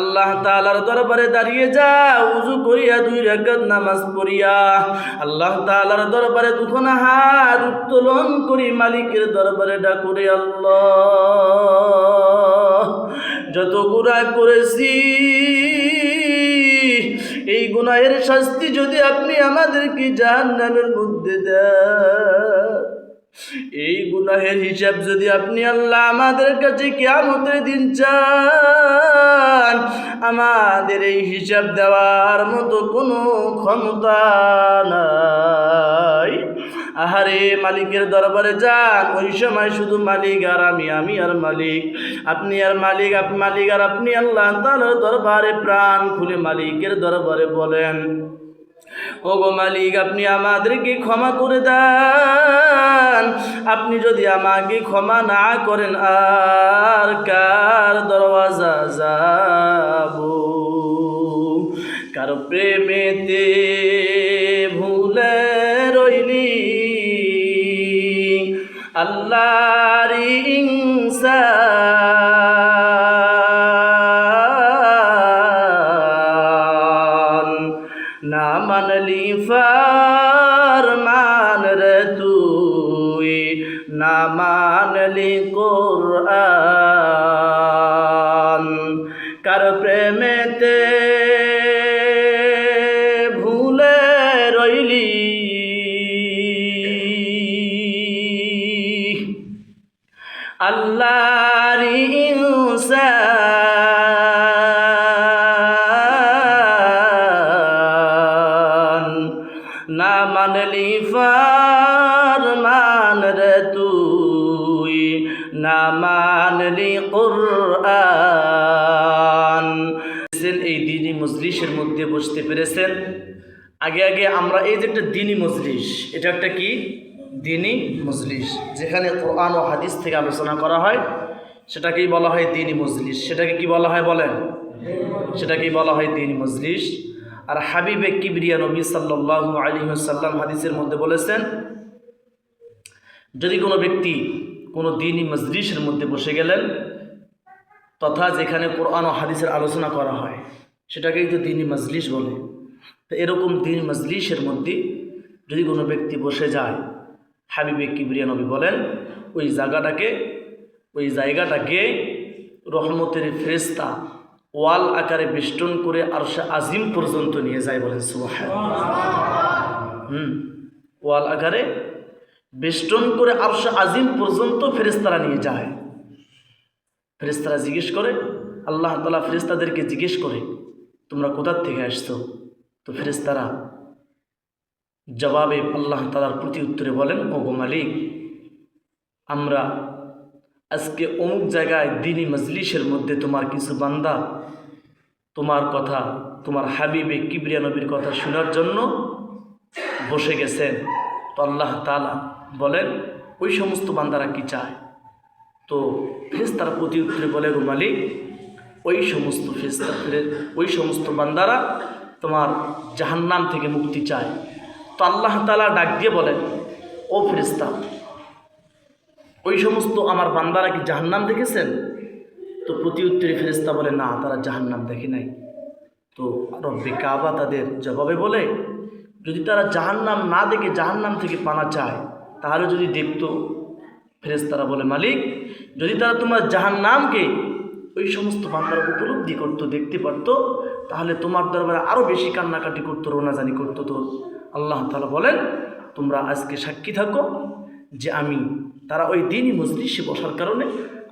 আল্লাহ তাআলার দরবারে দাঁড়িয়ে যাও, উযু করিয়া 2 রাকাত নামাজ পড়িয়া আল্লাহ তাআলার দরবারে দুখানা হাত উত্তোলন করি মালিকের দরবারে ডাকুরে, আল্লাহ যত গুনাহ করেছি এই গুনাহের শাস্তি যদি আপনি আমাদেরকে জাহান্নামের মধ্যে দেন, এই গুনাহের হিসাব যদি আপনি আল্লাহ আমাদের কাছে কিয়ামতের দিন চান, আমাদের এই হিসাব দেওয়ার মতো কোনো ক্ষমতা নাই। আহারে মালিকের দরবারে যান, ওই সময় শুধু মালিক আর আমি আর মালিক, আপনি আর মালিক, মালিক আর আপনি আল্লাহ তাআলার দরবারে প্রাণ খুলে মালিকের দরবারে বলেন, ওগো মালিক আপনি আমাদেরকে ক্ষমা করে দেন। আপনি যদি আমাকে ক্ষমা না করেন আর কার দরওয়াজা যাব, কার প্রেমেতে ভুলে রইলি আল্লাহর ইনসান না মানলি ফরমান রে তুই, না মানলি কোরআন, কার প্রেমেতে ভুলে রইলি আল্লাহর ইনসান না মানলি ফরমান রে তুই, না মানলি কোরআন। এই দ্বীনি মজলিসের মধ্যে বসতে পেরেছেন। আগে আমরা এই যে একটা দ্বীনি মজলিস, এটা একটা কি দ্বীনি মজলিস, যেখানে কোরআন ও হাদিস থেকে আলোচনা করা হয়, সেটাকেই বলা হয় দ্বীনি মজলিস। সেটাকে কি বলা হয় বলেন? সেটাকেই বলা হয় দ্বীনি মজলিস। আর হাবিবে কিবরিয়া নবী সাল্লাল্লাহু আলাইহি ওয়াসাল্লাম হাদিসের মধ্যে বলেছেন, যদি কোনো ব্যক্তি কোনো দ্বীনি মজলিসের মধ্যে বসে গেলেন, তথা যেখানে কোরআন ও হাদিসের আলোচনা করা হয়, সেটাকেই তো দ্বীনি মজলিস বলে। তো এরকম দ্বীনি মজলিসের মধ্যে যদি কোনো ব্যক্তি বসে যায়, হাবিবে কিবরিয়া নবী বলেন ওই জায়গাটাকে রহমতের ফেরেশতা ওয়াল আকারে বেষ্টন করে আরশে আজিম পর্যন্ত নিয়ে যায়, বলেন সুবহানাল্লাহ। ওয়াল আকারে বেষ্টন করে আরশে আজিম পর্যন্ত ফেরেশতারা নিয়ে যায়। ফেরেশতারা জিজ্ঞেস করে, আল্লাহ তাআলা ফেরেশতাদেরকে জিজ্ঞেস করে, তোমরা কোথা থেকে আসছো? তো ফেরেশতারা জবাবে আল্লাহ তাআলার প্রতি উত্তরে বলেন, ওগো মালিক, আমরা আজকে অমুক জায়গায় দ্বীনি মজলিসের মধ্যে তোমার কিছু বান্দা তোমার কথা, তোমার হাবিবে কিবরিয়া নবীর কথা শোনার জন্য বসে গেছেন। তো আল্লাহ তাআলা বলেন, ওই সমস্ত বান্দারা কি চায়? তো ফেরেশতারা প্রতি উত্তরে বলে, গো মালিক, ওই সমস্ত বান্দারা তোমার জাহান্নাম থেকে মুক্তি চায়। তো আল্লাহ তাআলা ডাক দিয়ে বলেন, ও ফেরেশতা, ওই সমস্ত আমার বান্দারা কি জাহান্নাম দেখেছেন? তো প্রতি উত্তরে ফেরেশতা বলে, না, তারা জাহান্নাম দেখে নাই। তো রব্বে কাবা তাদের জবাবে বলে, যদি তারা জাহান্নাম না দেখে জাহান্নাম থেকে পানা চায়, তাহলে যদি দেখতো। ফেরেশতারা বলে, মালিক, যদি তারা তোমার জাহান্নামকে ওই সমস্ত বান্দারা উপলব্ধি করতো, দেখতে পারতো, তাহলে তোমার দরবারে আরও বেশি কান্নাকাটি করতো, রোনাজানি করতো। তো আল্লাহ তাআলা বলেন, তোমরা আজকে সাক্ষী থাকো যে তারা ওই দ্বীনি মজলিসে বসার কারণে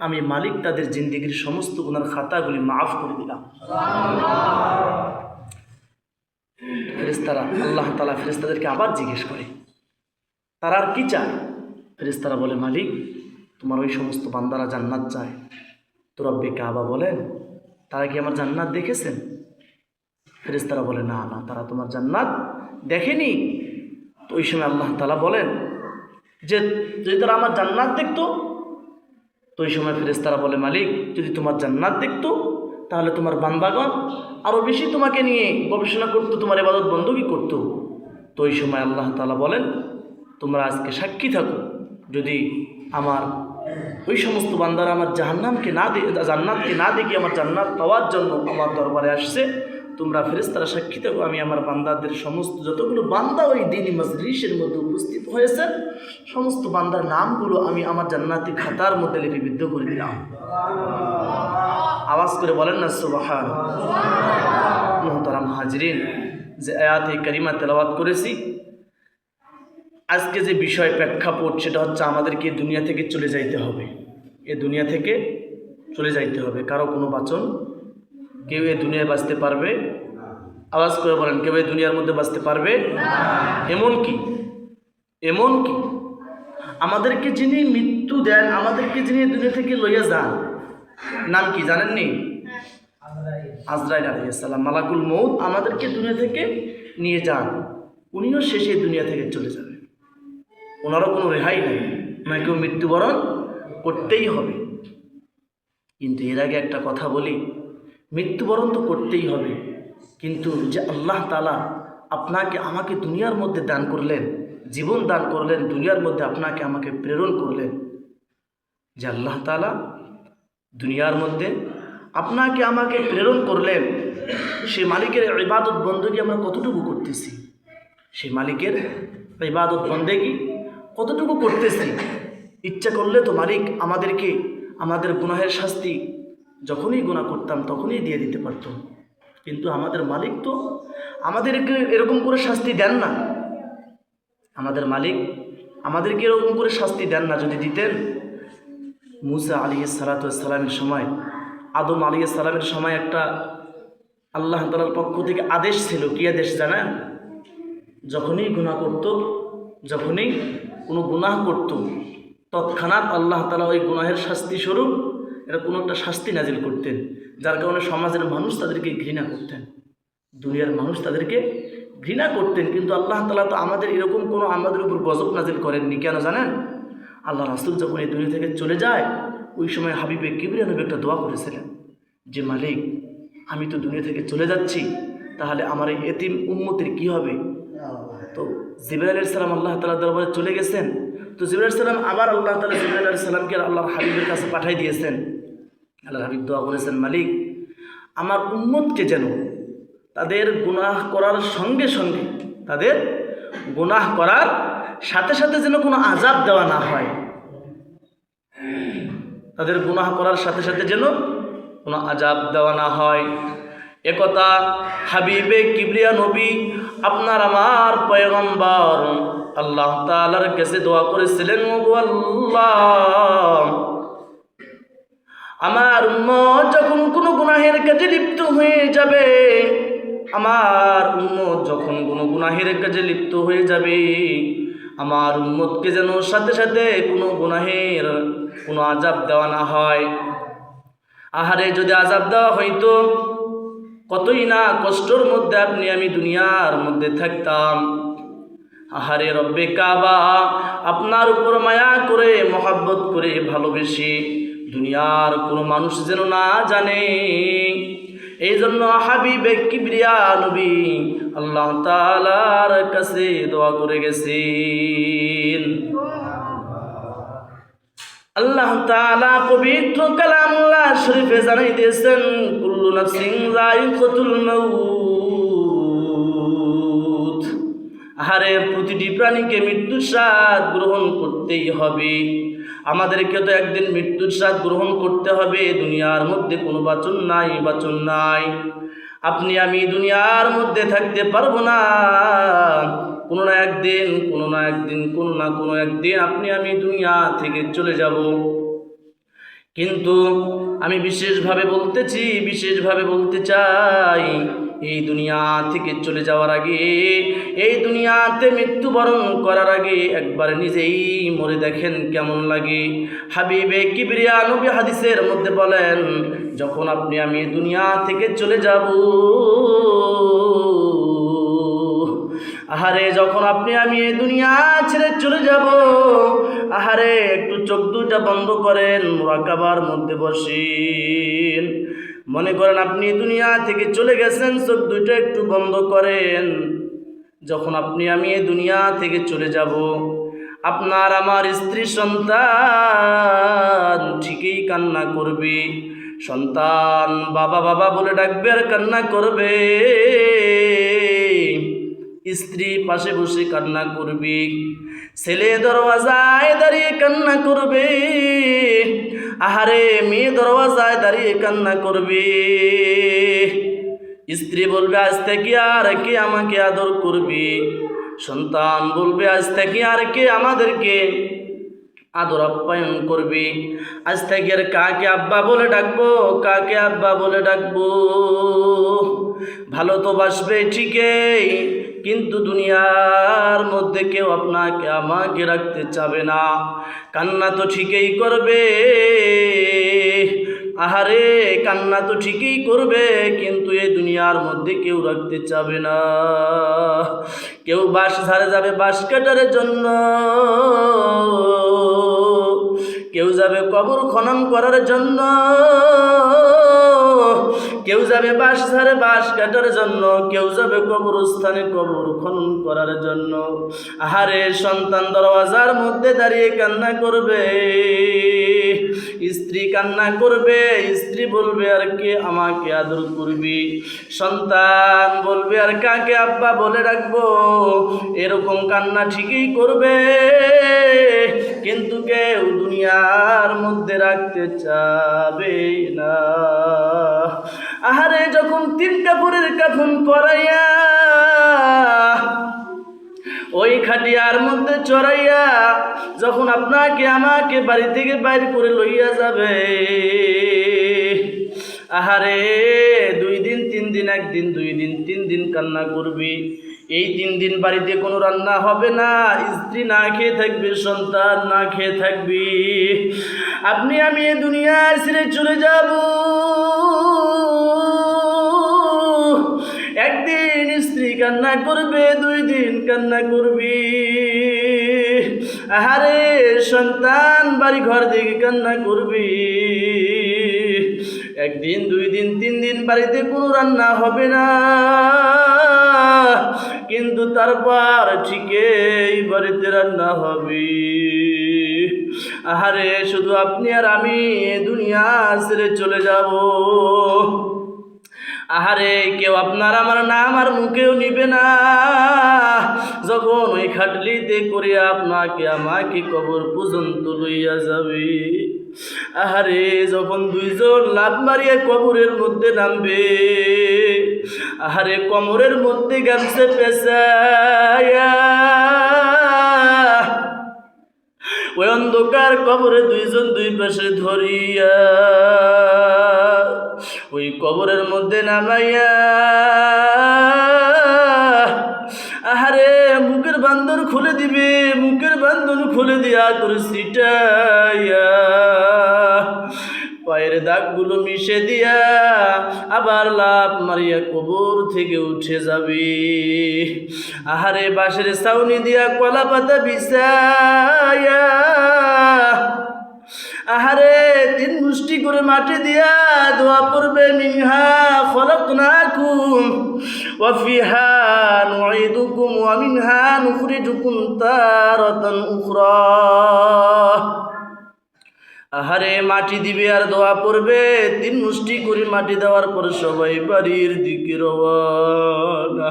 আমি মালিক তাদের জিন্দেগির সমস্ত গুনার খাতাগুলি মাফ করে দিলাম। ফেরেশতারা, আল্লাহ তাআলা ফেরেশতাদেরকে আবার জিজ্ঞেস করে, তারা আর কি চায়? ফেরেশতারা বলে, মালিক, তোমার ওই সমস্ত বান্দারা জান্নাত চায়। তো রব্বে কাবা বলেন, তারা কি আমার জান্নাত দেখেছেন? ফেরেশতারা বলে, না, তারা তোমার জান্নাত দেখেনি। তো ওই সময় আল্লাহ তাআলা বলেন যে যদি তারা আমার জান্নাত দেখতো, তো ওই সময় ফেরেশতারা বলে, মালিক, যদি তোমার জান্নাত দেখতো তাহলে তোমার বান্দাগণ আরও বেশি তোমাকে নিয়ে গবেষণা করতো, তোমার ইবাদত বندگی করতো। তো ওই সময় আল্লাহ তাআলা বলেন, তোমরা আজকে সাক্ষী থাকো, যদি আমার ওই সমস্ত বান্দারা আমার জাহান্নামকে না জান্নাতকে না দেখে আমার জান্নাত পাওয়ার জন্য আমার দরবারে আসছে। তোমরা ফেরেশতারা সাক্ষী থাকো, আমি আমার বান্দাদের সমস্ত যতগুলো বান্দা ওই দিনই মজলিসের মধ্যে উপস্থিত হয়েছে সমস্ত বান্দার নামগুলো আমি আমার জান্নাতি খাতার মধ্যে লিপিবদ্ধ করে দিলাম। আওয়াজ করে বলেন না সুবহানাল্লাহ। মুহতারাম হাজরিন, যে আয়াতে কারিমা তেলাওয়াত করেছি, আজকে যে বিষয় প্রেক্ষাপট সেটা হচ্ছে আমাদেরকে দুনিয়া থেকে চলে যাইতে হবে। এ দুনিয়া থেকে চলে যাইতে হবে। কারো কোনো বাঁচন, কেউ এই দুনিয়ায় বাঁচতে পারবে? আওয়াজ করে বলেন, কেউ এই দুনিয়ার মধ্যে বাঁচতে পারবে? এমনকি আমাদেরকে যিনি মৃত্যু দেন, আমাদেরকে যিনি দুনিয়া থেকে লইয়া যান, নাম কি জানেননি? আজরাইল আলাইহিস সালাম, মালাকুল মউত আমাদেরকে দুনিয়া থেকে নিয়ে যান। উনিও শেষে দুনিয়া থেকে চলে যাবেন, ওনারও কোনো রেহাই নেই, ওনাকেও মৃত্যুবরণ করতেই হবে। কিন্তু এর আগে একটা কথা বলি, মৃত্যুবরণ তো করতেই হবে, কিন্তু যে আল্লাহ তাআলা আপনাকে আমাকে দুনিয়ার মধ্যে দান করলেন, জীবন দান করলেন, দুনিয়ার মধ্যে আপনাকে আমাকে প্রেরণ করলেন, যে আল্লাহ তাআলা দুনিয়ার মধ্যে আপনাকে আমাকে প্রেরণ করলেন, সে মালিকের ইবাদত বন্দেগী আমরা কতটুকু করতেছি? সেই মালিকের ইবাদত বন্দেগী কতটুকু করতেছি? ইচ্ছা করলে তো মালিক আমাদেরকে আমাদের গুনাহের শাস্তি যখনই গুনাহ করতাম তখনই দিয়ে দিতে পারত, কিন্তু আমাদের মালিক তো আমাদেরকে এরকম করে শাস্তি দেন না। আমাদের মালিক আমাদেরকে এরকম করে শাস্তি দেন না। যদি দিতেন, মুসা আলাইহিস সালামের সময়, আদম আলাইহিস সালামের সময় একটা আল্লাহ তাআলার পক্ষ থেকে আদেশ ছিল। কি আদেশ জানেন? যখনই গুনাহ করত, যখনই কোনো গুনাহ করত, তৎক্ষণাৎ আল্লাহ তাআলা ওই গুনাহের শাস্তি স্বরূপ এটা কোনো একটা শাস্তি নাজিল করতেন, যার কারণে সমাজের মানুষ তাদেরকে ঘৃণা করতেন, দুনিয়ার মানুষ তাদেরকে ঘৃণা করতেন। কিন্তু আল্লাহ তাআলা তো আমাদের এরকম কোনো আমাদের উপর গজব নাজিল করেননি। কেন জানেন? আল্লাহ রাসূল যখন এই দুনিয়া থেকে চলে যায়, ওই সময় হাবিবে কিবরিয়া নবী একটা দোয়া করেছিলেন যে, মালিক আমি তো দুনিয়া থেকে চলে যাচ্ছি, তাহলে আমার এই এতিম উম্মতের কি হবে? তো জিবরাইল আলাইহিস সালাম আল্লাহ তাআলার দরবারে চলে গেছেন। তো জিবরাইল আলাইহিস সালাম আবার আল্লাহ তাআলা জিবরাইল আলাইহিস সালামকে আল্লাহর হাবিবের কাছে পাঠিয়ে দিয়েছেন। আল্লাহর হাবিব দোয়া করেছেন, মালিক আমার উম্মতকে যেন তাদের গুনাহ করার সঙ্গে সঙ্গে, তাদের গুনাহ করার সাথে সাথে যেন কোনো আযাব দেওয়া না হয়, তাদের গুনাহ করার সাথে সাথে যেন কোনো আযাব দেওয়া না হয়। একথা হাবিবে কিবরিয়া নবী আপনার আমার পয়গম্বর আল্লাহ তাআলার কাছে দোয়া করেছিলেন, ওগো আল্লাহ আমার উম্মত যখন কোনো গুনাহের কাজে লিপ্ত হয়ে যাবে, আমার উম্মত যখন কোনো গুনাহের কাজে লিপ্ত হয়ে যাবে, আমার উম্মতকে যেন সাথে সাথে কোনো গুনাহের কোনো আযাব দেওয়া না হয়। আহারে যদি আযাব দেওয়া হইতো, কতই না কষ্টর মধ্যে আপনি আমি দুনিয়ার মধ্যে থাকতাম। আহারে রব্বে কাবা আপনার উপর মায়া করে, মহব্বত করে, ভালোবেসে দুনিয়ার কোনো মানুষ যেন না জানে, এই জন্য হাবিবে কিবরিয়া নবী আল্লাহ তাআলার কাছে দোয়া করে গেছেন। আল্লাহ তাআলা পবিত্র কালামুল্লাহ শরীফে জানাই দিয়েছেন, কুল্লু নাফসিন যায়িকাতুল মাউত। আহারে প্রতিটি প্রাণীকে মৃত্যুর স্বাদ গ্রহণ করতেই হবে। আমাদেরকে তো একদিন মৃত্যুর স্বাদ গ্রহণ করতে হবে। দুনিয়ার মধ্যে কোনো বাঁচন নাই। আপনি আমি দুনিয়ার মধ্যে থাকতে পারবো না। কোনো না একদিন আপনি আমি দুনিয়া থেকে চলে যাব। কিন্তু আমি বিশেষভাবে বলতে চাই, এই দুনিয়া থেকে চলে যাওয়ার আগে, এই দুনিয়াতে মৃত্যুবরণ করার আগে একবার নিজেই মরে দেখেন কেমন লাগে। হাবিবে কিবরিয়া নবী হাদিসের মধ্যে বলেন, যখন আপনি আমি দুনিয়া থেকে চলে যাব, আহারে যখন আপনি আমি এই দুনিয়া ছেড়ে চলে যাব, আহারে একটু চোখ দুইটা বন্ধ করেন, মুরাকাবার মধ্যে বসেন, মনে করেন আপনি দুনিয়া থেকে চলে গেছেন, চোখ দুইটা একটু বন্ধ করেন। যখন আপনি আমি এই দুনিয়া থেকে চলে যাব, আপনার আমার স্ত্রী সন্তান ঠিকই কান্না করবে, সন্তান বাবা বাবা বলে ডাকবে আর কান্না করবে, স্ত্রী পাশে বসে কান্না করবে, ছেলে দরওয়াজায় দাঁড়িয়ে কান্না করবে, আহারে মেয়ে দরওয়াজায় দাঁড়িয়ে কান্না করবে। স্ত্রী বলবে আজ থেকে আর কে আমাকে আদর করবে, সন্তান বলবে আজ থেকে আর কে আমাদেরকে আদর আপ্যায়ন করবে, আজ থেকে আর কাকে আব্বা বলে ডাকবো, কাকে আব্বা বলে ডাকবো। ভালো তো বাসবে ঠিকই, কিন্তু দুনিয়ার মধ্যে কেউ আপনাকে আমাকে রাখতে চাবে না, কান্না তো ঠিকই করবে, আহারে কান্না তো ঠিকই করবে, কিন্তু এই দুনিয়ার মধ্যে কেউ রাখতে চাবে না। কেউ বাঁশ ঝাড়ে যাবে বাঁশ কাটার জন্য, কেউ যাবে কবর খনন করার জন্য, কেউ যাবে বাঁশ ঝাড়ে বাঁশ কাটার জন্য, কেউ যাবে কবরস্থানে কবর খনন করার জন্য। আহারে সন্তান দরওয়াজার মধ্যে দাঁড়িয়ে কান্না করবে, স্ত্রী কান্না করবে, স্ত্রী বলবে আর কে আমাকে আদর করবে, সন্তান বলবে আর কাকে আব্বা বলে রাখবো। এরকম কান্না ঠিকই করবে, কিন্তু কেউ দুনিয়ার মধ্যে রাখতে চাবে না। আহারে যখন 3 কাপড়ের কাফন পরাইয়া ওই খাটিয়ার মধ্যে চড়াইয়া যখন আপনাকে আমাকে বাড়ি থেকে বাইর করে লইয়া যাবে, আহারে 2 দিন 3 দিন, 1 দিন 2 দিন 3 দিন কান্না করবি। এই 3 দিন বাড়িতে কোনো রান্না হবে না, স্ত্রী না খেয়ে থাকবে, সন্তান না খেয়ে থাকবি। আপনি আমি এই দুনিয়া ছেড়ে চলে যাব, একদিন স্ত্রী কান্না করবে, 2 দিন কান্না করবি, আহারে সন্তান বাড়ি ঘর দিকে কান্না করবি। 1 দিন 2 দিন 3 দিন বাড়িতে কোনো রান্না হবে না, কিন্তু তারপর ঠিকই বাড়িতে রান্না হবে। আহারে শুধু আপনি আর আমি দুনিয়া ছেড়ে চলে যাব, আহারে কেউ আপনার আমার নাম আর মুখেও নিবে না। যখন ওই খাটলিতে করে আপনাকে আমাকে কবর পর্যন্ত লইয়া যাবে, আহারে যখন 2 জন লাফ মারিয়া কবরের মধ্যে নামবে, আহারে কোমরের মধ্যে গামছা পেঁচাইয়া ওই অন্ধকার কবরে 2 জন 2 পাশে ধরিয়া ওই কবরের মধ্যে নামাইয়া, আহারে মুখের বান্ধন খুলে দিবে, মুখের বান্ধন খুলে দিয়া তোর সিটাইয়া পায়ের দাগগুলো মিশে দিয়া আবার লাফ মারিয়া কবর থেকে উঠে যাবে। আহারে বাঁশের ছাউনি দিয়া কলা পাতা বিছাইয়া, আহারে 3 মুষ্টি করে মাটি দিয়া দোয়া করবে, মিনহা খলাকনাকুম ওয়া ফিহা নুঈদুকুম ওয়া মিনহা নুখরিজুকুম তারাতান উখরা। আহারে মাটি দিবে আর দোয়া করবে, 3 মুষ্টি করে মাটি দেওয়ার পর সবাই বাড়ির দিকে রওনা।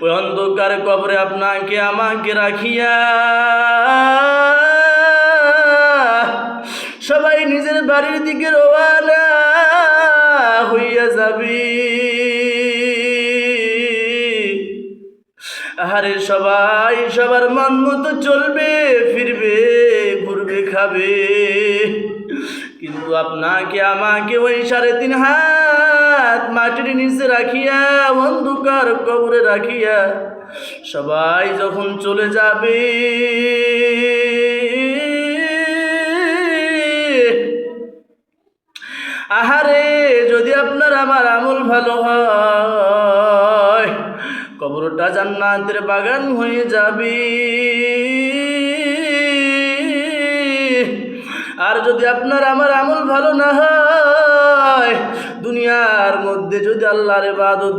ওই অন্ধকার কবরে আপনাকে আমাকে রাখিয়া সবাই নিজের বাড়ির দিকে রওনা হইয়া যাবি। আহারে সবাই সবার মন মতো চলবে, ফিরবে, ঘুরবে, খাবে, কিন্তু আপনাকে আমাকে ওই 3.5 হাত মাটির নিচে রাখিয়া অন্ধকার কবরে রাখিয়া সবাই যখন চলে যাবে, আহারে যদি আপনার আমার আমল ভালো হয়, কবরটা জান্নাতের বাগান হয়ে যাবে। আর যদি আপনার আমার আমল ভালো না হয়, দুনিয়ার মধ্যে যদি আল্লাহর ইবাদত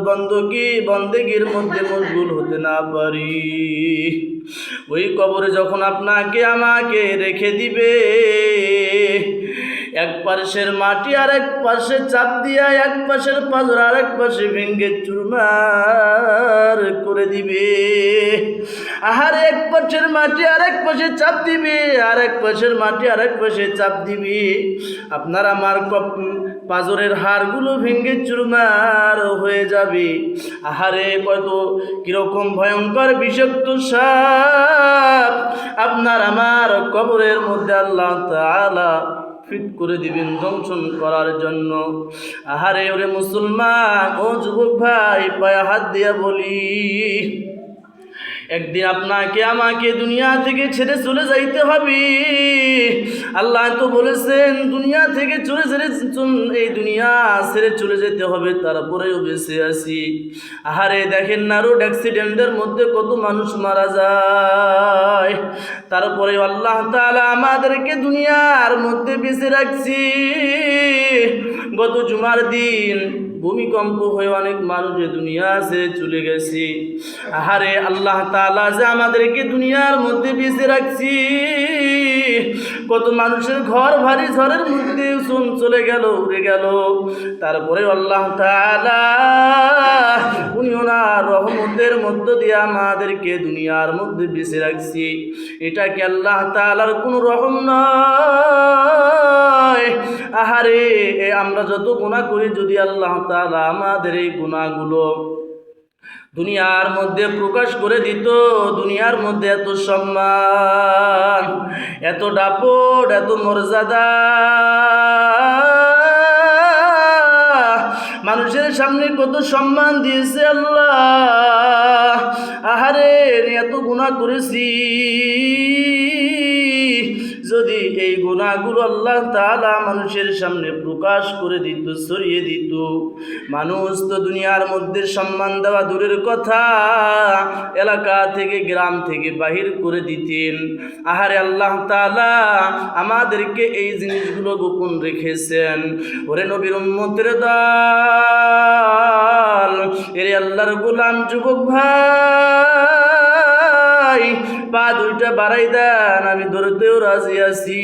বন্দেগীর মধ্যে মশগুল হতে না পারি, ওই কবরে যখন আপনাকে আমাকে রেখে দিবে, এক পাশের মাটি আর এক পাশে চাপ দিয়া এক পাশের পাথর আর এক পাশে ভেঙ্গে চুরমার করে দিবে। আর এক পাশের মাটি আর এক পাশে চাপ দিবে, আর এক পাশের মাটি আর এক পাশে চাপ দিবে। আপনার আমার পাজরের হাড়গুলো ভেঙ্গে চুরমার হয়ে যাবে। আহারে কত কিরকম ভয়ঙ্কর বিষাক্ত সাপ আপনার আমার কবরের মধ্যে আল্লাহ তাআলা ফিট করে দিবেন দংশন করার জন্য। আহারে ওরে মুসলমান, ও যুবক ভাই, পায়ে হাত দিয়া বলি, একদিন আপনাকে আমাকে দুনিয়া থেকে ছেড়ে চলে যাইতে হবে। আল্লাহ তো বলেছেন দুনিয়া থেকে এই দুনিয়া ছেড়ে চলে যেতে হবে, তারপরেও বেঁচে আছি। আহারে দেখেন না, রোড অ্যাক্সিডেন্টের মধ্যে কত মানুষ মারা যায়, তারপরে আল্লাহ তাআলা আমাদেরকে দুনিয়ার মধ্যে বেঁচে রাখছি। গত জুমার দিন ভূমিকম্প হয়ে অনেক মানুষ দুনিয়া ছেড়ে চলে গেছে। আহারে আল্লাহ তাআলা যে আমাদেরকে দুনিয়ার মধ্যে বেঁচে রাখছি, কত মানুষের ঘর ভারী ঝড়ের মধ্যে চলে গেল, উড়ে গেল, তারপরে আল্লাহ তাআলা উনি ওনার রহমতের মধ্য দিয়ে আমাদেরকে দুনিয়ার মধ্যে বেঁচে রাখছি। এটা কি আল্লাহ তাআলার কোনো রহম নয়? আহারে আমরা যত গুনাহ করি, যদি আল্লাহ তাআলা আমাদের এই গুনাহগুলো দুনিয়ার মধ্যে প্রকাশ করে দিত, দুনিয়ার মধ্যে এত সম্মান, এত দাপট, এত মর্যাদা, মানুষের সামনে কত সম্মান দিয়েছে আল্লাহ। আহারে এত গুনাহ করেছি, যদি এই গুনাহগুলো আল্লাহ তাআলা মানুষের সামনে প্রকাশ করে দিত, ছড়িয়ে দিত, মানুষ তো দুনিয়ার মধ্যে সম্মান দেওয়া দূরের কথা, এলাকা থেকে গ্রাম থেকে বাহির করে দিতেন। আহারে আল্লাহ তাআলা আমাদেরকে এই জিনিসগুলো গোপন রেখেছেন। ওরে নবীর উম্মতের দল, এরে আল্লাহর গোলাম যুবক ভাই, পা দুইটা বাড়াই দেন, আমি ধরতেও রাজি আছি।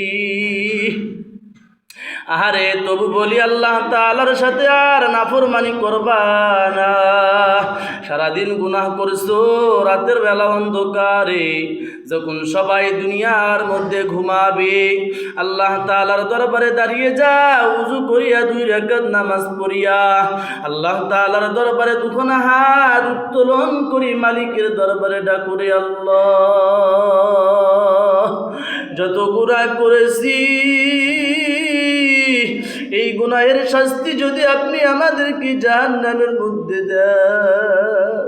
আহারে তবু বলি আল্লাহ তাআলার সাথে আর নাফরমানি করবা না। সারাদিন গুনাহ করছো, রাতের বেলা অন্ধকারে যখন সবাই দুনিয়ার মধ্যে ঘুমাবে, আল্লাহ তাআলার দরবারে দাঁড়িয়ে যাও, উযু করিয়া 2 রাকাত নামাজ পড়িয়া আল্লাহ তাআলার দরবারে দুখানা হাত উত্তোলন করি মালিকের দরবারে ডাকুরে, আল্লাহ যত গুনাহ করেছি, এই গুনাহের শাস্তি যদি আপনি আমাদেরকে জাহান্নামের মধ্যে দেন,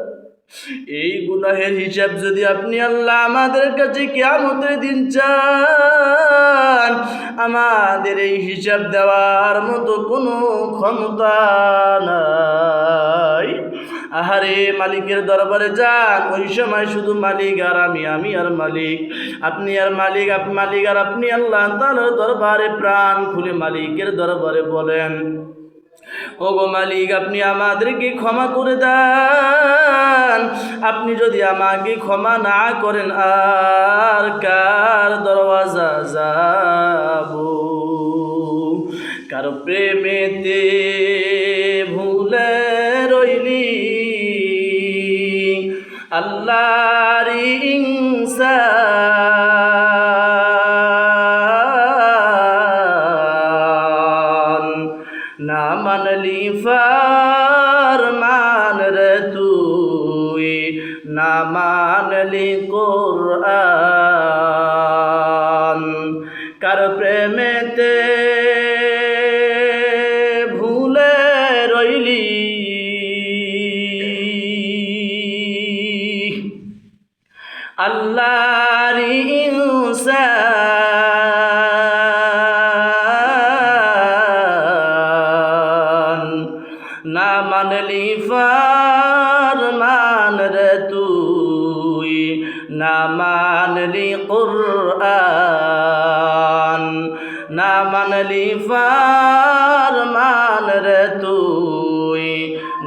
এই গুনাহের হিসাব যদি আপনি আল্লাহ আমাদের কাছে কিয়ামতের দিন চান, আমাদের এই হিসাব দেওয়ার মতো কোনো ক্ষমতা নাই। আহারে মালিকের দরবারে যান, ওই সময় শুধু মালিক আর আমি আর মালিক, আপনি আর মালিক, মালিক আর আপনি আল্লাহ তাআলার দরবারে প্রাণ খুলে মালিকের দরবারে বলেন, ওগো মালিক, আপনি আমাদেরকে ক্ষমা করে দেন। আপনি যদি আমাকে ক্ষমা না করেন, আর কার দরওয়াজা যাব? কার প্রেমেতে ভুলে রইলি আল্লাহর ইনসান, না মানলি ফরমান রে তুই, না মানলি কোরআন, কার প্রেমেতে ভুলে রইলি আল্লাহর ইনসান, না মানলি ফরমান রে তুই, না মানলি কোরআন, না মানলি ফরমান রে তুই,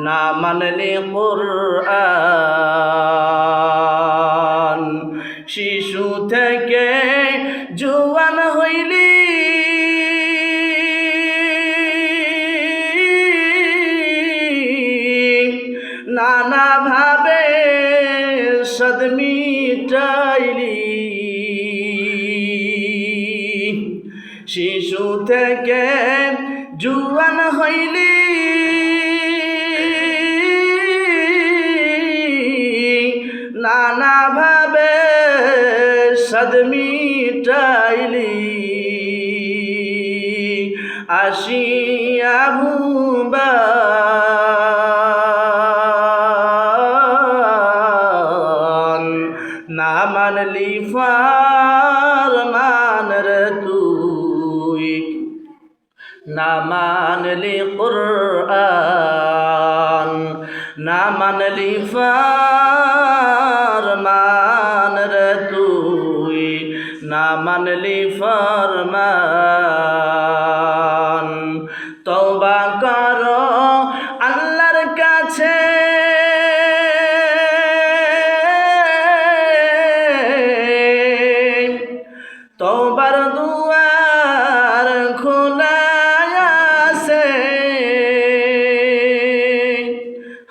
না মানলি কুরআন। শিশু থেকে জওয়ান হইলি, নানা ভাবে সদ মিটাইলি। শিশু থেকে জওয়ান হইলি, নানা ভাবে সদ মিটাইলি। আসিয়া ভুবান, না মানলি ফরমান রে তুই, না মানলি কুরআন। না মানলি ফরমান রে তুই, না মানলি ফরমান। তওবা করো আল্লাহর কাছে, তওবার দুয়ার খোলা আছে।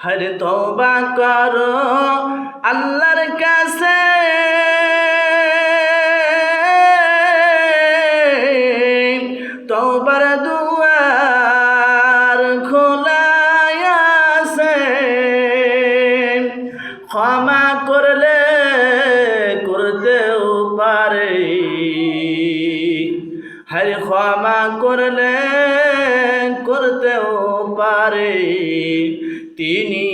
হরে তওবা করো আল্লাহর কাছে, তওবার দুয়ার খোলা আছে। ক্ষমা করলে করতেও পারে, হরে ক্ষমা করলে করতেও পারে। তিনি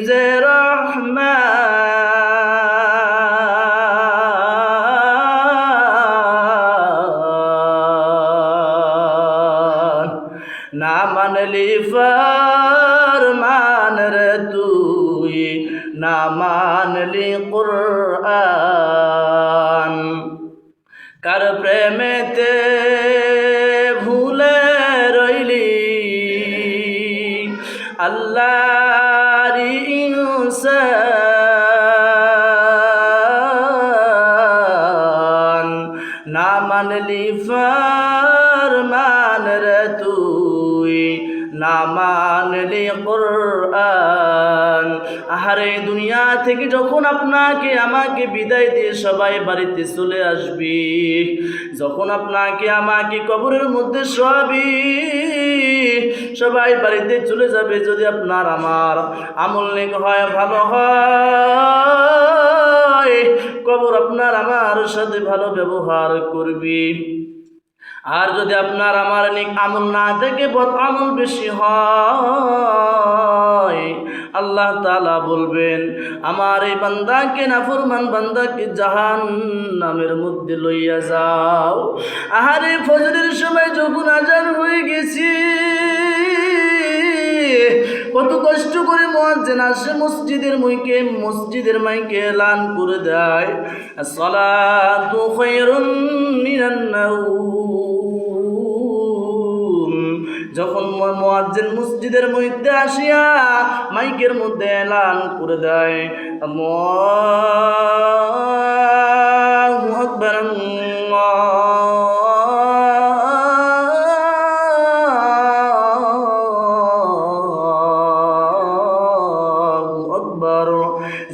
যে রহমান। না মানলি ফরমান রে তুই, না মানলি কুরআন। কার প্রেমেতে ভুলে রইলি, আল্লাহর ইনসান। না মানলি ফরমান রে তুই, না মানলি কুরআন। আহারে দুনিয়া থেকে যখন আপনাকে আমাকে বিদায় দিয়ে সবাই বাড়িতে চলে আসবি, যখন আপনাকে আমাকে কবরের মধ্যে শোয়াবি, সবাই বাড়িতে চলে যাবে। যদি আপনার আমার আমল নেক হয়, ভালো হয়, কবর আপনার আমার সাথে ভালো ব্যবহার করবি। আর যদি আপনার আমার নেক আমল না থেকে বদ আমল বেশি হয়, আল্লাহ তাআলা বলবেন আমার এই বান্দাকে, নাফরমান বান্দাকে জাহান্নামের মধ্যে লইয়া যাও। আহারে ফজরের সময় যখন আজান হয়ে গেছে, কত কষ্ট করে মুয়াজ্জিন আসে মসজিদের মাইকে এলান করে দেয়, আসসালাতু খায়রুম মিনান নাওম। যখন মুয়াজ্জিন মসজিদের মধ্যে আসিয়া মাইকের মধ্যে এলান করে দেয়, আল্লাহু আকবার,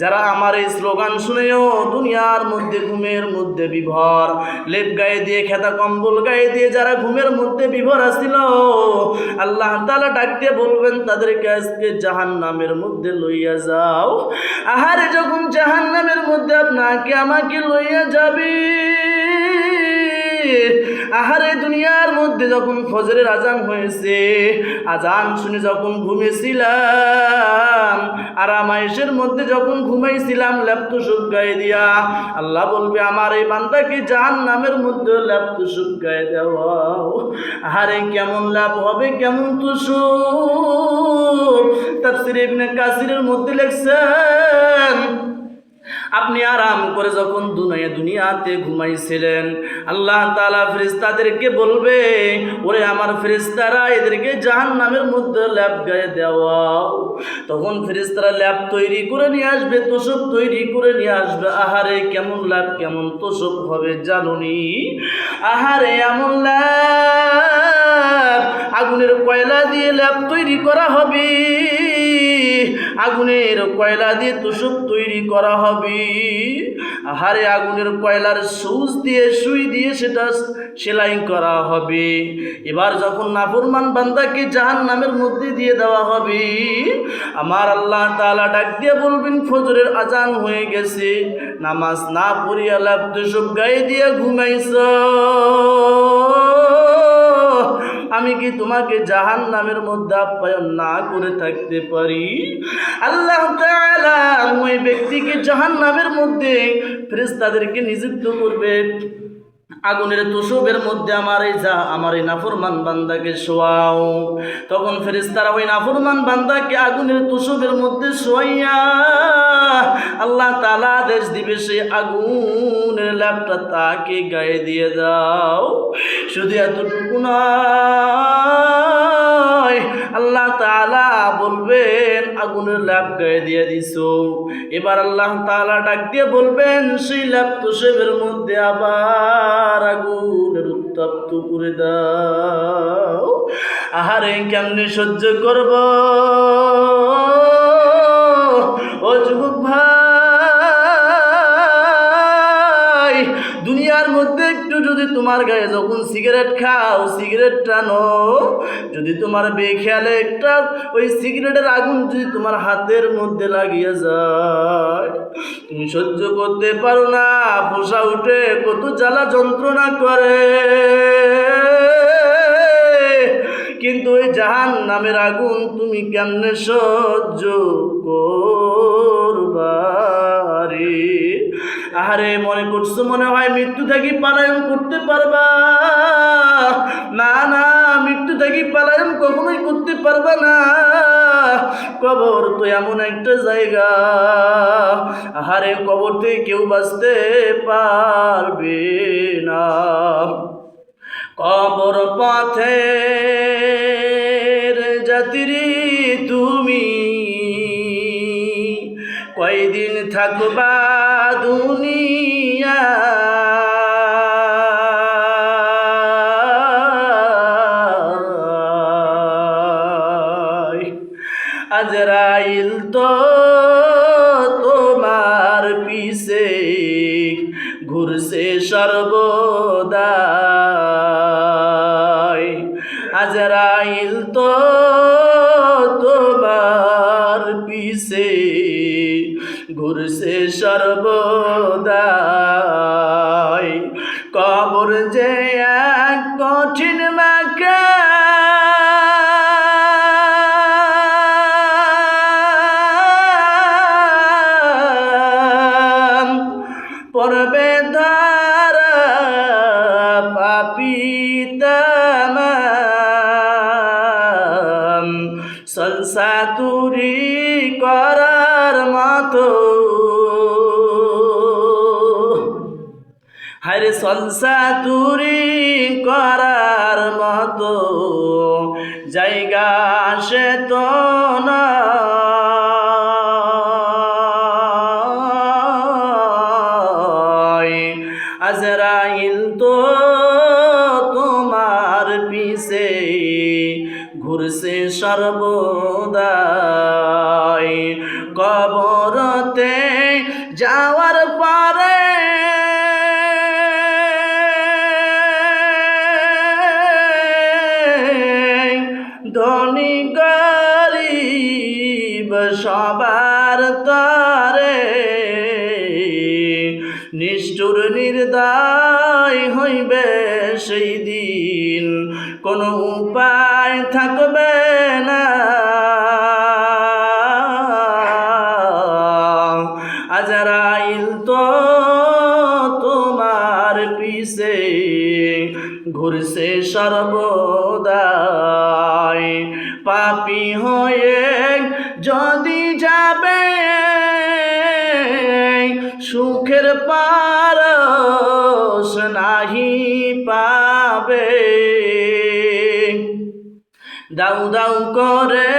যারা আমার এই স্লোগান শুনেও দুনিয়ার মধ্যে ঘুমের মধ্যে বিভোর, লেপ গায়ে দিয়ে খেতা কম্বল গায়ে দিয়ে যারা ঘুমের মধ্যে বিভোর আসছিল, আল্লাহ তাআলা ডাক দিয়ে বলবেন তাদেরকে আজকে জাহান্নামের মধ্যে লইয়া যাও। আহারে যখন জাহান্নামের মধ্যে আপনাকে আমাকে লইয়া যাবে, আহারে দুনিয়ার মধ্যে যখন ফজরের আজান হয়েছে, আজান শুনে যখন ঘুমেছিলাম, আরামায়েশের মধ্যে যখন ঘুমাইছিলাম ল্যাপ তুসুক গায়ে দিয়া, আল্লাহ বলবে আমার এই বান্দাকে জাহান্নামের মধ্যে ল্যাপ তুসুক গায়ে দাও। আহারে কেমন লাভ হবে, কেমন তুসুক। তাফসীর ইবনে কাসিরের মধ্যে লেখছেন আপনি আরাম করে যখন দুনিয়াতে ঘুমাইছিলেন, আল্লাহ তাআলা ফেরেশতাদেরকে বলবে, ওরে আমার ফেরেশতারা, এদেরকে জাহান্নামের মধ্যে ল্যাপ গায়ে দেওয়াও। তখন ফেরেশতারা ল্যাপ তৈরি করে নিয়ে আসবে, তোষক তৈরি করে নিয়ে আসবে। আহারে কেমন ল্যাপ, কেমন তোষক হবে জানুনি? আহারে এমন ল্যাপ, আগুনের কয়লা দিয়ে ল্যাপ তৈরি করা হবে, আগুনের কয়লা দিয়ে তোষক তৈরি করা হবে। আহারে আগুনের কয়লার সুই দিয়ে সেটা সেলাই করা হবে। এবার যখন নাফরমান বান্দাকে জাহান্নামের মধ্যে দিয়ে দেওয়া হবে, আমার আল্লাহ তাআলা ডাক দিয়ে বলবেন, ফজরের আজান হয়ে গেছে, নামাজ না পড়িয়া ল্যাপ তোষক গায়ে দিয়ে ঘুমাইছ, আমি কি তোমাকে জাহান্নামের মধ্যে আপ্যায়ন না করে থাকতে পারি? আল্লাহ তাআলা ওই ব্যক্তিকে জাহান্নামের মধ্যে ফেরেশতাদেরকে নিযুক্ত করবে, আগুনের তোষকের মধ্যে আমার এই নাফরমান বান্দাকে শোয়াও। তখন ফেরেশতারা ওই নাফরমান বান্দাকে আগুনের তোষকের মধ্যে শোয়াইয়া আল্লাহ তাআলা আদেশ দিবে, সেই আগুনের ল্যাপটা তাকে গায়ে দিয়ে দাও। শুধু এতটুকু নয়, আল্লাহ তাআলা বলবেন, আগুনের ল্যাপ গায়ে দিয়ে দিছো। এবার আল্লাহ তাআলা ডাক দিয়ে বলবেন, সেই ল্যাপ তোষকের মধ্যে আবার আগুনের উত্তপ্ত করে দাও। আহারে কেমনে সহ্য করব ও যুবক ভাই? দুনিয়ার মধ্যে একটু যদি তোমার গায়ে যখন সিগারেট খাও, সিগারেট টানো, যদি তোমার বেখেয়ালে একটা ওই সিগারেটের আগুন যদি তোমার হাতের মধ্যে লাগিয়ে যায়, তুমি সহ্য করতে পারো না, ফোঁসা উঠে কত জ্বালা যন্ত্রণা করে। কিন্তু ওই জাহান্নামের আগুন তুমি কেমনে সহ্য করবা রে? আহারে মনে করছো মনে হয় মৃত্যু থেকে পলায়ন করতে পারবা? না না, মৃত্যু থেকে পলায়ন কখনোই করতে পারবা না। কবর তো এমন একটা জায়গা, আহারে কবর থেকে কেউ বাঁচতে পারবে না। কবর পথের যাত্রী তুমি, কয়দিন থাকবা দুনিয়া? আজরাইল তো তোমার পিছে ঘুরছে সর্বদা, আজরাইল তো তোমার পিছে ঘুরছে সর্বদা। কবর যে এক কঠিন মাকা, পড়বে ধারা পাপী তামাম, সলসাতুরি করার মতো, হায়রে সলসাতুরি করার মতো জায়গা সে তো না। আজরাইল তো তোমার পিছে ঘুরছে সর্বদা। কবরতে যাওয়ার পরে ধনী গরিব সবার তরে নিষ্ঠুর নির্দয় হইবে সেই দিন, কোনো উপায় থাকবে না। আজরাইল তো তোমার পিছে ঘুরছে সর্বদা। পাপী হয়ে যদি যাবে সুখের পারস নাহি পাবে। দাউ দাউ করে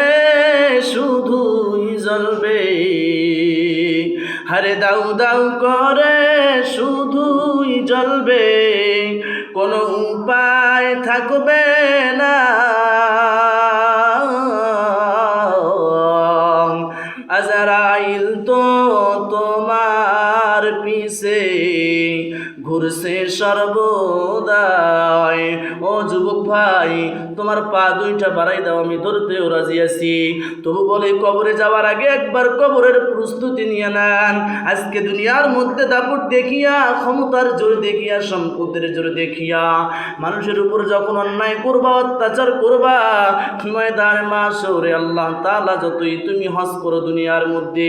শুধুই জ্বলবে, হরে দাউ দাউ করে শুধুই জ্বলবে, কোনো উপায় থাকবে না। আজরাইল তো তোমার পিছে ঘুরছে সর্বদাই। ও যুবক ভাই, তোমার পা দুইটা বাড়াই দাও, আমি ধরতেও রাজি আছি। তবু বলে কবরে যাওয়ার আগে একবার কবরের প্রস্তুতি নিয়ে নেন। আজকে দুনিয়ার মধ্যে দাপট দেখিয়া, ক্ষমতার জোর দেখিয়া, সম্পদের জোর দেখিয়া মানুষের উপর যখন অন্যায় করবা, অত্যাচার করবা, ময়দানে মাশরে আল্লাহ তাআলা যতই তুমি হজ করো দুনিয়ার মধ্যে,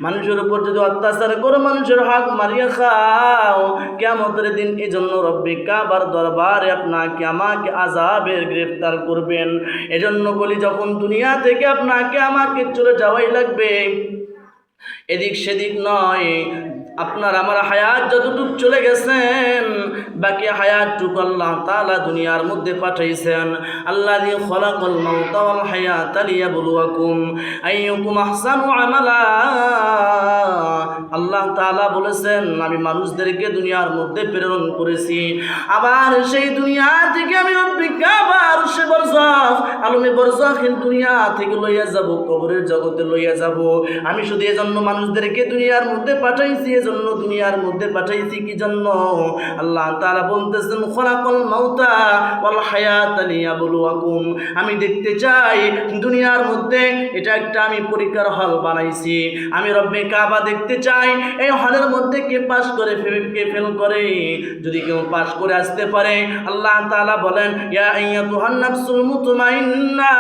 মানুষের উপর যদি অত্যাচার করো, মানুষের হক মারিয়া খাও, কিয়ামতের দিন এজন্য রব্বে কাবার দরবারে আপনাকে আমাকে আযাবের গ্রেফতার করবেন। এজন্য বলি, যখন দুনিয়া থেকে আপনাকে আমাকে চলে যাওয়াই লাগবে, এদিক সেদিক নয়। আপনার আমার হায়াত যতটুকু চলে গেছেন, বাকি হায়াতটুকু আল্লাহ তাআলা দুনিয়ার মধ্যে পাঠাইছেন। আল্লাযী খালাকাল মাউতা ওয়াল হায়াতা লিয়াবলুয়াকুম আইয়ুকুম আহসানু আমালা। আল্লাহ তাআলা বলেছেন, আমি মানুষদেরকে দুনিয়ার মধ্যে প্রেরণ করেছি, আবার সেই দুনিয়া থেকে আমি রব্বে কাবা আরশে বারযাখ, আলমে বারযাখের দুনিয়া থেকে লইয়া যাব, কবরের জগতে লইয়া যাব। আমি শুধু এজন্য মানুষদেরকে দুনিয়ার মধ্যে পাঠাইছি, এজন্য দুনিয়ার মধ্যে পাঠাইছি কি জন্য? আল্লাহ তাআলা বলতেছেন, খালাকাল মাউতা ওয়াল হায়াতা লিয়াবলুয়াকুম, আমি দেখতে চাই দুনিয়ার মধ্যে এটা একটা আমি পরীক্ষার হল বানাইছি। আমি রব্বে কাবা দেখতে চাই, এই হলের মধ্যে কে পাস করে কে ফেল করে। যদি কেউ পাস করে আসতে পারে, আল্লাহ তাআলা বলেন, ইয়া আইয়াতুহান নাফসুল মুতমাইন্না,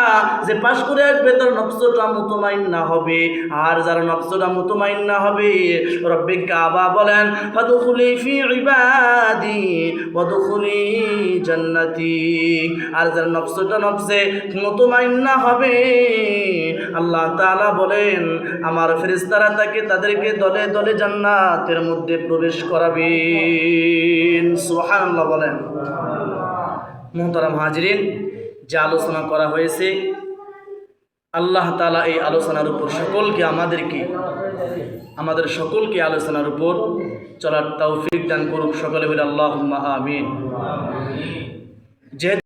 যে পাস করে আসবে তার নফসটা মুতমাইন্না হবে। আর যার নফসটা মুতমাইন্না হবে, রব্বে কাবা বলেন, ফাদখুলি ফি ইবাদি ওয়াদখুলি জান্নাতি। আর যার নফসটা নফসে মুতমাইন্না হবে, আল্লাহ তাআলা বলেন, আমার ফেরেশতারা তাদেরকে দলে দলে জান্নাতের মধ্যে প্রবেশ করাবেন। সুবহানাল্লাহ বলেন। মুহতারাম হাজিরিন, যে আলোচনা করা হয়েছে, আল্লাহ তাআলা এই আলোচনার উপর আমাদের সকলকে আলোচনার উপর চলার তৌফিক দান করুক। সকলে বলে আল্লাহুম্মা আমিন।